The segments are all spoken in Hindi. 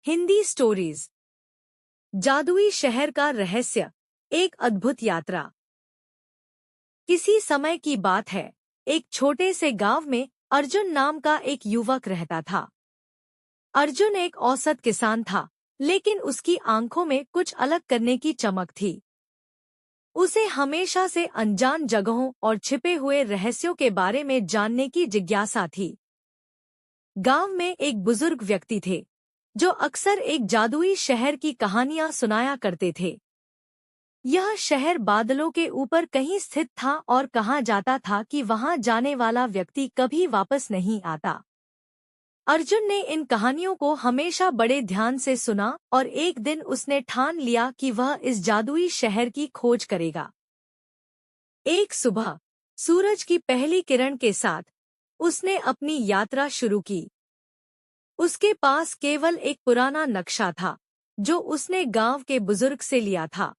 हिंदी स्टोरीज। जादुई शहर का रहस्य, एक अद्भुत यात्रा। किसी समय की बात है, एक छोटे से गांव में अर्जुन नाम का एक युवक रहता था। अर्जुन एक औसत किसान था, लेकिन उसकी आंखों में कुछ अलग करने की चमक थी। उसे हमेशा से अनजान जगहों और छिपे हुए रहस्यों के बारे में जानने की जिज्ञासा थी। गांव में एक बुजुर्ग व्यक्ति थे, जो अक्सर एक जादुई शहर की कहानियां सुनाया करते थे। यह शहर बादलों के ऊपर कहीं स्थित था और कहा जाता था कि वहां जाने वाला व्यक्ति कभी वापस नहीं आता। अर्जुन ने इन कहानियों को हमेशा बड़े ध्यान से सुना और एक दिन उसने ठान लिया कि वह इस जादुई शहर की खोज करेगा। एक सुबह सूरज की पहली किरण के साथ उसने अपनी यात्रा शुरू की। उसके पास केवल एक पुराना नक्शा था, जो उसने गांव के बुजुर्ग से लिया था।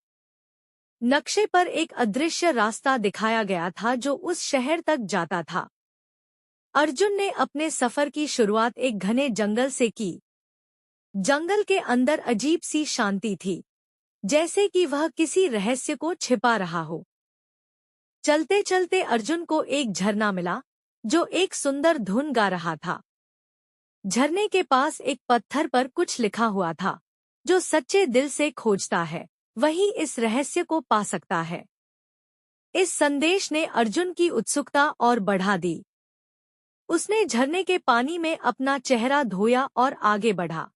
नक्शे पर एक अदृश्य रास्ता दिखाया गया था जो उस शहर तक जाता था। अर्जुन ने अपने सफर की शुरुआत एक घने जंगल से की। जंगल के अंदर अजीब सी शांति थी, जैसे कि वह किसी रहस्य को छिपा रहा हो। चलते चलते अर्जुन को एक झरना मिला, जो एक सुंदर धुन गा रहा था। झरने के पास एक पत्थर पर कुछ लिखा हुआ था, जो सच्चे दिल से खोजता है वही इस रहस्य को पा सकता है। इस संदेश ने अर्जुन की उत्सुकता और बढ़ा दी। उसने झरने के पानी में अपना चेहरा धोया और आगे बढ़ा।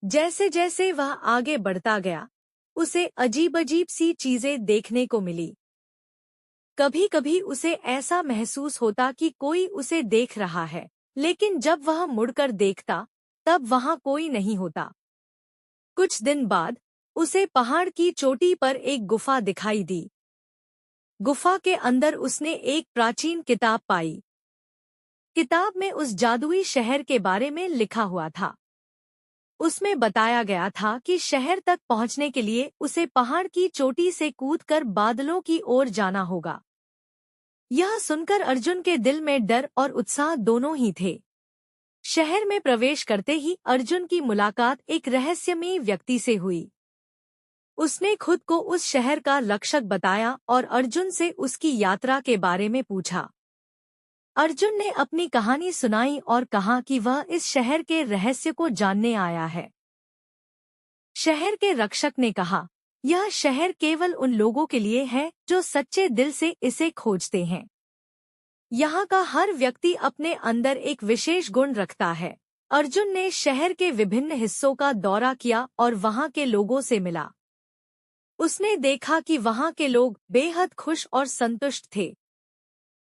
जैसे जैसे वह आगे बढ़ता गया, उसे अजीब अजीब सी चीजें देखने को मिली। कभी कभी उसे ऐसा महसूस होता कि कोई उसे देख रहा है, लेकिन जब वह मुड़कर देखता, तब वहां कोई नहीं होता। कुछ दिन बाद उसे पहाड़ की चोटी पर एक गुफा दिखाई दी। गुफा के अंदर उसने एक प्राचीन किताब पाई। किताब में उस जादुई शहर के बारे में लिखा हुआ था। उसमें बताया गया था कि शहर तक पहुंचने के लिए उसे पहाड़ की चोटी से कूदकर बादलों की ओर जाना होगा। यह सुनकर अर्जुन के दिल में डर और उत्साह दोनों ही थे। शहर में प्रवेश करते ही अर्जुन की मुलाकात एक रहस्यमयी व्यक्ति से हुई। उसने खुद को उस शहर का रक्षक बताया और अर्जुन से उसकी यात्रा के बारे में पूछा। अर्जुन ने अपनी कहानी सुनाई और कहा कि वह इस शहर के रहस्य को जानने आया है। शहर के रक्षक ने कहा, यह शहर केवल उन लोगों के लिए है जो सच्चे दिल से इसे खोजते हैं। यहाँ का हर व्यक्ति अपने अंदर एक विशेष गुण रखता है। अर्जुन ने शहर के विभिन्न हिस्सों का दौरा किया और वहाँ के लोगों से मिला। उसने देखा कि वहाँ के लोग बेहद खुश और संतुष्ट थे।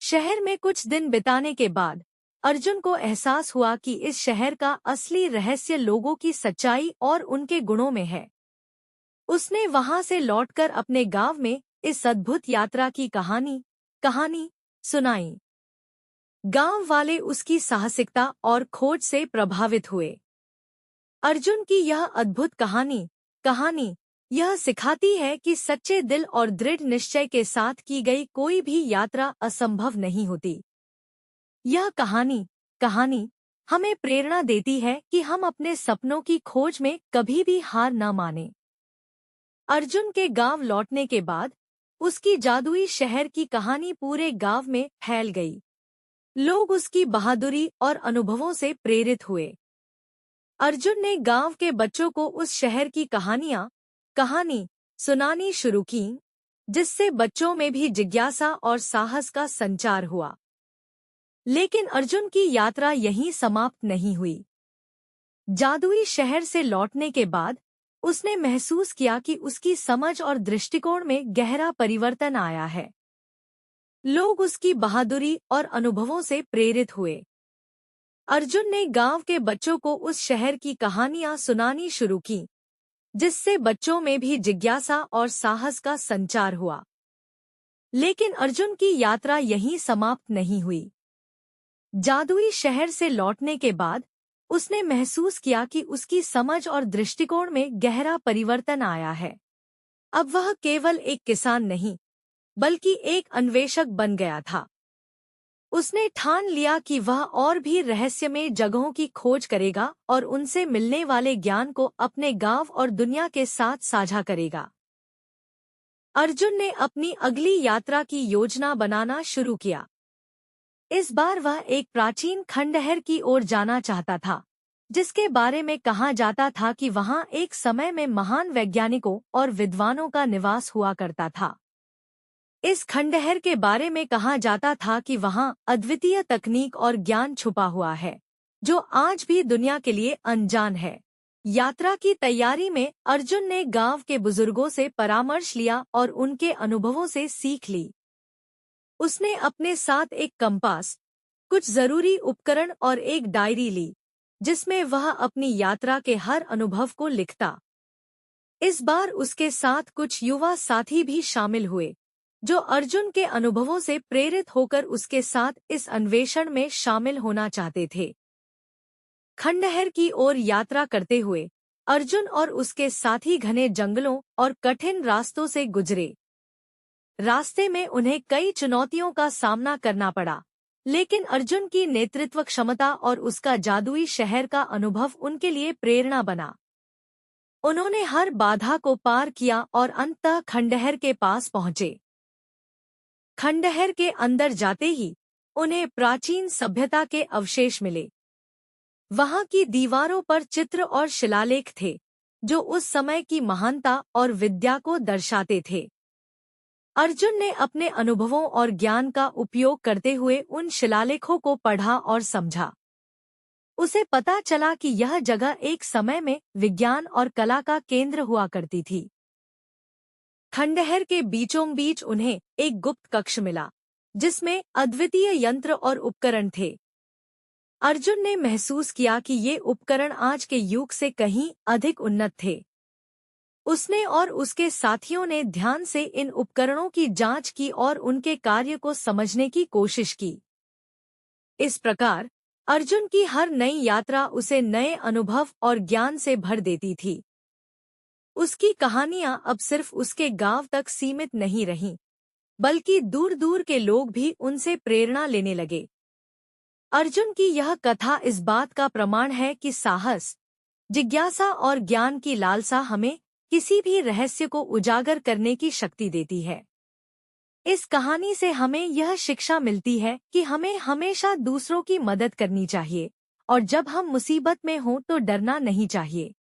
शहर में कुछ दिन बिताने के बाद अर्जुन को एहसास हुआ कि इस शहर का असली रहस्य लोगों की सच्चाई और उनके गुणों में है। उसने वहां से लौटकर अपने गांव में इस अद्भुत यात्रा की कहानी सुनाई। गांव वाले उसकी साहसिकता और खोज से प्रभावित हुए। अर्जुन की यह अद्भुत कहानी यह सिखाती है कि सच्चे दिल और दृढ़ निश्चय के साथ की गई कोई भी यात्रा असंभव नहीं होती। यह कहानी हमें प्रेरणा देती है कि हम अपने सपनों की खोज में कभी भी हार न मानें। अर्जुन के गांव लौटने के बाद उसकी जादुई शहर की कहानी पूरे गांव में फैल गई। लोग उसकी बहादुरी और अनुभवों से प्रेरित हुए। अर्जुन ने गांव के बच्चों को उस शहर की कहानी सुनानी शुरू की, जिससे बच्चों में भी जिज्ञासा और साहस का संचार हुआ। लेकिन अर्जुन की यात्रा यहीं समाप्त नहीं हुई। जादुई शहर से लौटने के बाद उसने महसूस किया कि उसकी समझ और दृष्टिकोण में गहरा परिवर्तन आया है। लोग उसकी बहादुरी और अनुभवों से प्रेरित हुए। अर्जुन ने गांव के बच्चों को उस शहर की कहानियां सुनानी शुरू की, जिससे बच्चों में भी जिज्ञासा और साहस का संचार हुआ। लेकिन अर्जुन की यात्रा यहीं समाप्त नहीं हुई। जादुई शहर से लौटने के बाद उसने महसूस किया कि उसकी समझ और दृष्टिकोण में गहरा परिवर्तन आया है। अब वह केवल एक किसान नहीं, बल्कि एक अन्वेषक बन गया था। उसने ठान लिया कि वह और भी रहस्यमय जगहों की खोज करेगा और उनसे मिलने वाले ज्ञान को अपने गांव और दुनिया के साथ साझा करेगा। अर्जुन ने अपनी अगली यात्रा की योजना बनाना शुरू किया। इस बार वह एक प्राचीन खंडहर की ओर जाना चाहता था, जिसके बारे में कहा जाता था कि वहां एक समय में महान वैज्ञानिकों और विद्वानों का निवास हुआ करता था। इस खंडहर के बारे में कहा जाता था कि वहां अद्वितीय तकनीक और ज्ञान छुपा हुआ है, जो आज भी दुनिया के लिए अनजान है। यात्रा की तैयारी में अर्जुन ने गांव के बुजुर्गों से परामर्श लिया और उनके अनुभवों से सीख ली। उसने अपने साथ एक कंपास, कुछ जरूरी उपकरण और एक डायरी ली, जिसमें वह अपनी यात्रा के हर अनुभव को लिखता। इस बार उसके साथ कुछ युवा साथी भी शामिल हुए, जो अर्जुन के अनुभवों से प्रेरित होकर उसके साथ इस अन्वेषण में शामिल होना चाहते थे। खंडहर की ओर यात्रा करते हुए अर्जुन और उसके साथी घने जंगलों और कठिन रास्तों से गुजरे। रास्ते में उन्हें कई चुनौतियों का सामना करना पड़ा, लेकिन अर्जुन की नेतृत्व क्षमता और उसका जादुई शहर का अनुभव उनके लिए प्रेरणा बना। उन्होंने हर बाधा को पार किया और अंततः खंडहर के पास पहुंचे। खंडहर के अंदर जाते ही उन्हें प्राचीन सभ्यता के अवशेष मिले। वहां की दीवारों पर चित्र और शिलालेख थे, जो उस समय की महानता और विद्या को दर्शाते थे। अर्जुन ने अपने अनुभवों और ज्ञान का उपयोग करते हुए उन शिलालेखों को पढ़ा और समझा। उसे पता चला कि यह जगह एक समय में विज्ञान और कला का केंद्र हुआ करती थी। खंडहर के बीचों बीच उन्हें एक गुप्त कक्ष मिला, जिसमें अद्वितीय यंत्र और उपकरण थे। अर्जुन ने महसूस किया कि ये उपकरण आज के युग से कहीं अधिक उन्नत थे। उसने और उसके साथियों ने ध्यान से इन उपकरणों की जांच की और उनके कार्य को समझने की कोशिश की। इस प्रकार अर्जुन की हर नई यात्रा उसे नए अनुभव और ज्ञान से भर देती थी। उसकी कहानियां अब सिर्फ उसके गांव तक सीमित नहीं रहीं, बल्कि दूर दूर के लोग भी उनसे प्रेरणा लेने लगे। अर्जुन की यह कथा इस बात का प्रमाण है कि साहस, जिज्ञासा और ज्ञान की लालसा हमें किसी भी रहस्य को उजागर करने की शक्ति देती है। इस कहानी से हमें यह शिक्षा मिलती है कि हमें हमेशा दूसरों की मदद करनी चाहिए और जब हम मुसीबत में हों तो डरना नहीं चाहिए।